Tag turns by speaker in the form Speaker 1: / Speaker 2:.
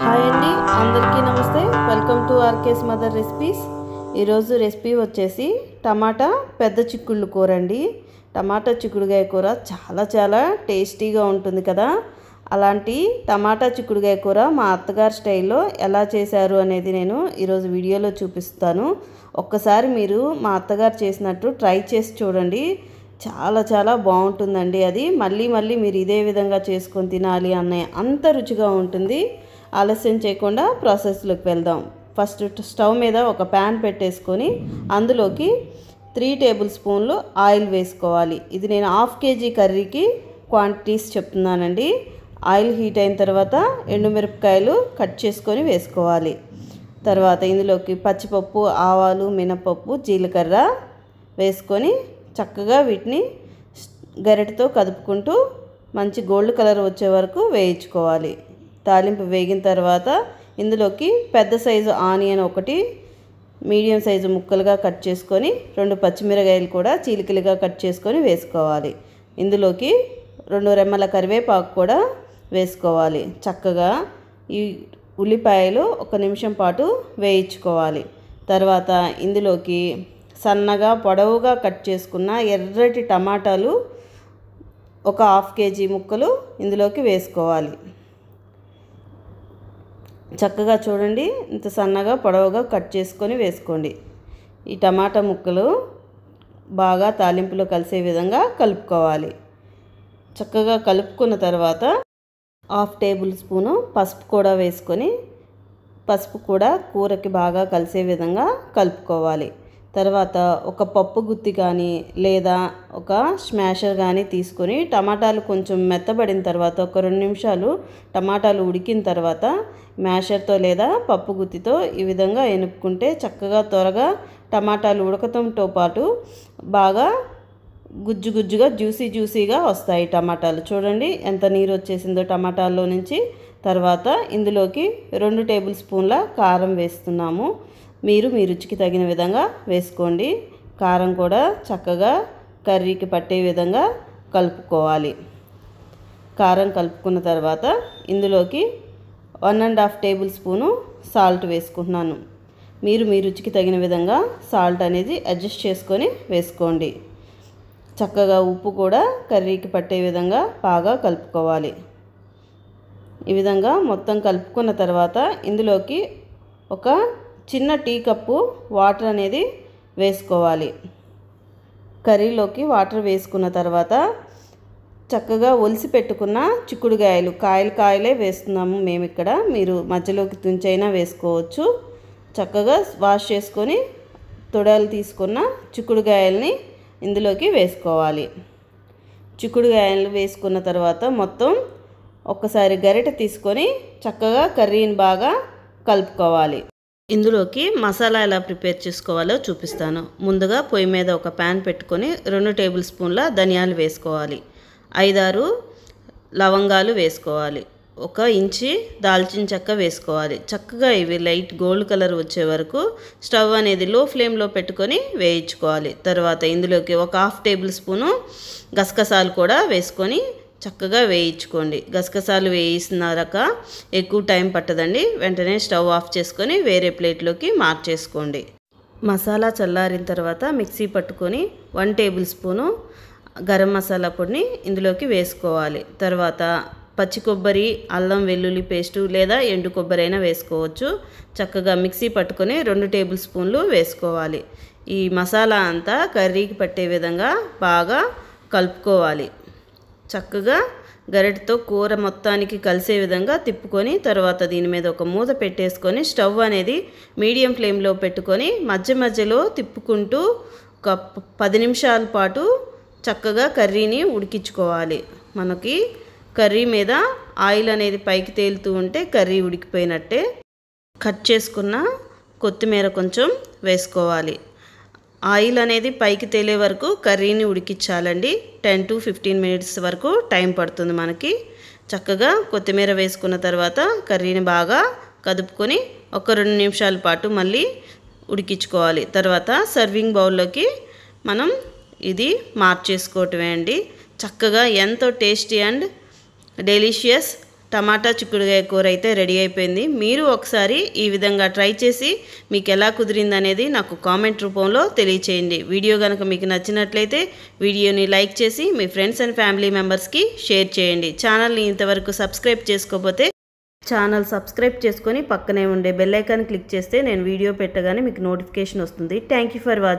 Speaker 1: Hi అండి, అందరికీ నమస్తే. Welcome to RK's mother recipes. ఈరోజు రెసిపీ వచ్చేసి టమాటా పెద్ద చిక్కుళ్ళు కూర అండి. టమాటా చిక్కుడుగాయ కూర చాలా టేస్టీగా ఉంటుంది కదా. అలాంటి టమాటా చిక్కుడుగాయ కూర మా అత్తగారి స్టైల్లో ఎలా చేశారు అనేది నేను ఈరోజు వీడియోలో చూపిస్తాను. ఒక్కసారి మీరు మా అత్తగారు చేసినట్టు ట్రై చేసి చూడండి. చాలా బాగుంటుందండి. అది మళ్ళీ మీరు ఇదే విధంగా చేసుకొని తినాలి అనే అంత రుచిగా ఉంటుంది. ఆలస్యం చేయకుండా ప్రాసెస్లోకి వెళ్దాం. ఫస్ట్ స్టవ్ మీద ఒక ప్యాన్ పెట్టేసుకొని అందులోకి 3 టేబుల్ స్పూన్లు ఆయిల్ వేసుకోవాలి. ఇది నేను 1/2 kg కర్రీకి క్వాంటిటీస్ చెప్తున్నానండి. ఆయిల్ హీట్ అయిన తర్వాత ఎండుమిరపకాయలు కట్ చేసుకొని వేసుకోవాలి. తర్వాత ఇందులోకి పచ్చిపప్పు, ఆవాలు, మినపప్పు, జీలకర్ర వేసుకొని చక్కగా వీటిని గరిటెతో కదుపుకుంటూ మంచి గోల్డ్ కలర్ వచ్చే వరకు వేయించుకోవాలి. తాలింపు వేగిన తర్వాత ఇందులోకి పెద్ద సైజు ఆనియన్ ఒకటి మీడియం సైజు ముక్కలుగా కట్ చేసుకొని 2 పచ్చిమిరకాయలు కూడా చీలికలుగా కట్ చేసుకొని వేసుకోవాలి. ఇందులోకి 2 రెమ్మల కరివేపాకు కూడా వేసుకోవాలి. చక్కగా ఈ ఉల్లిపాయలు 1 నిమిషం పాటు వేయించుకోవాలి. తర్వాత ఇందులోకి సన్నగా పొడవుగా కట్ చేసుకున్న ఎర్రటి టమాటాలు ఒక 1/2 kg ముక్కలు ఇందులోకి వేసుకోవాలి. చక్కగా చూడండి, ఇంత సన్నగా పొడవుగా కట్ చేసుకొని వేసుకోండి. ఈ టమాటా ముక్కలు బాగా తాలింపులో కలిసే విధంగా కలుపుకోవాలి. చక్కగా కలుపుకున్న తర్వాత 1/2 టేబుల్ స్పూను పసుపు కూడా వేసుకొని పసుపు కూడా కూరకి బాగా కలిసే విధంగా కలుపుకోవాలి. తర్వాత ఒక పప్పు గుత్తి కానీ లేదా ఒక స్మాషర్ కానీ తీసుకొని టమాటాలు కొంచెం మెత్తబడిన తర్వాత ఒక 2 నిమిషాలు టమాటాలు ఉడికిన తర్వాత మ్యాషర్తో లేదా పప్పు గుత్తితో ఈ విధంగా ఎనుపుకుంటే చక్కగా త్వరగా టమాటాలు ఉడకటంతో పాటు బాగా గుజ్జుగా జ్యూసీగా వస్తాయి టమాటాలు. చూడండి ఎంత నీరు వచ్చేసిందో టమాటాల్లో నుంచి. తర్వాత ఇందులోకి 2 టేబుల్ స్పూన్ల కారం వేస్తున్నాము. మీరు మీ రుచికి తగిన విధంగా వేసుకోండి. కారం కూడా చక్కగా కర్రీకి పట్టే విధంగా కలుపుకోవాలి. కారం కలుపుకున్న తర్వాత ఇందులోకి 1.5 టేబుల్ స్పూను సాల్ట్ వేసుకుంటున్నాను. మీరు మీ రుచికి తగిన విధంగా సాల్ట్ అనేది అడ్జస్ట్ చేసుకొని వేసుకోండి. చక్కగా ఉప్పు కూడా కర్రీకి పట్టే విధంగా బాగా కలుపుకోవాలి. ఈ విధంగా మొత్తం కలుపుకున్న తర్వాత ఇందులోకి ఒక చిన్న టీ కప్పు వాటర్ అనేది వేసుకోవాలి. కర్రీలోకి వాటర్ వేసుకున్న తర్వాత చక్కగా ఒలిసి పెట్టుకున్న చిక్కుడుగాయలు కాయలే వేస్తున్నాము మేము ఇక్కడ. మీరు మధ్యలోకి తుంచైనా వేసుకోవచ్చు. చక్కగా వాష్ చేసుకొని తొడలు తీసుకున్న చిక్కుడుగాయల్ని ఇందులోకి వేసుకోవాలి. చిక్కుడుగాయలు వేసుకున్న తర్వాత మొత్తం ఒక్కసారి గరిటె తీసుకొని చక్కగా కర్రీని బాగా కలుపుకోవాలి. ఇందులోకి మసాలా ఎలా ప్రిపేర్ చేసుకోవాలో చూపిస్తాను. ముందుగా పొయ్యి మీద ఒక ప్యాన్ పెట్టుకొని 2 టేబుల్ స్పూన్ల ధనియాలు వేసుకోవాలి. 5-6 లవంగాలు వేసుకోవాలి. 1 ఇంచి దాల్చిన చెక్క వేసుకోవాలి. చక్కగా ఇవి లైట్ గోల్డ్ కలర్ వచ్చే వరకు స్టవ్ అనేది లో ఫ్లేమ్లో పెట్టుకొని వేయించుకోవాలి. తర్వాత ఇందులోకి 1/2 టేబుల్ స్పూను గసగసాలు కూడా వేసుకొని చక్కగా వేయించుకోండి. గసగసాలు వేసినాక ఎక్కువ టైం పట్టదండి. వెంటనే స్టవ్ ఆఫ్ చేసుకొని వేరే ప్లేట్లోకి మార్చేసుకోండి. మసాలా చల్లారిన తర్వాత మిక్సీ పట్టుకొని 1 టేబుల్ స్పూను గరం మసాలా పొడిని ఇందులోకి వేసుకోవాలి. తర్వాత పచ్చి కొబ్బరి, అల్లం వెల్లుల్లి పేస్టు లేదా ఎండు కొబ్బరి అయినా వేసుకోవచ్చు. చక్కగా మిక్సీ పట్టుకొని 2 టేబుల్ స్పూన్లు వేసుకోవాలి. ఈ మసాలా అంతా కర్రీకి పట్టే విధంగా బాగా కలుపుకోవాలి. చక్కగా గరిటెతో కూర మొత్తానికి కలిసే విధంగా తిప్పుకొని తర్వాత దీని మీద ఒక మూత పెట్టేసుకొని స్టవ్ అనేది మీడియం ఫ్లేమ్లో పెట్టుకొని మధ్యలో తిప్పుకుంటూ ఒక 10 నిమిషాల పాటు చక్కగా కర్రీని ఉడికించుకోవాలి. మనకి కర్రీ మీద ఆయిల్ అనేది పైకి తేలుతూ ఉంటే కర్రీ ఉడికిపోయినట్టే. కట్ చేసుకున్న కొత్తిమీర కొంచెం వేసుకోవాలి. ఆయిల్ అనేది పైకి తేలే వరకు కర్రీని ఉడికించాలండి. 10 to 15 మినిట్స్ వరకు టైం పడుతుంది మనకి. చక్కగా కొత్తిమీర వేసుకున్న తర్వాత కర్రీని బాగా కదుపుకొని ఒక 2 నిమిషాల పాటు మళ్ళీ ఉడికించుకోవాలి. తర్వాత సర్వింగ్ బౌల్లోకి మనం ఇది మార్చేసుకోవటమే అండి. చక్కగా ఎంతో టేస్టీ అండ్ డెలిషియస్ టమాటా చిక్కుడుకాయ కూర అయితే రెడీ అయిపోయింది. మీరు ఒకసారి ఈ విధంగా ట్రై చేసి మీకు ఎలా కుదిరిందనేది నాకు కామెంట్ రూపంలో తెలియచేయండి. వీడియో కనుక మీకు నచ్చినట్లయితే వీడియోని లైక్ చేసి మీ ఫ్రెండ్స్ అండ్ ఫ్యామిలీ మెంబర్స్కి షేర్ చేయండి. ఛానల్ని ఇంతవరకు సబ్స్క్రైబ్ చేసుకోకపోతే ఛానల్ సబ్స్క్రైబ్ చేసుకొని పక్కనే ఉండే బెల్ ఐకాన్ క్లిక్ చేస్తే నేను వీడియో పెట్టగానే మీకు నోటిఫికేషన్ వస్తుంది. Thank you for watching.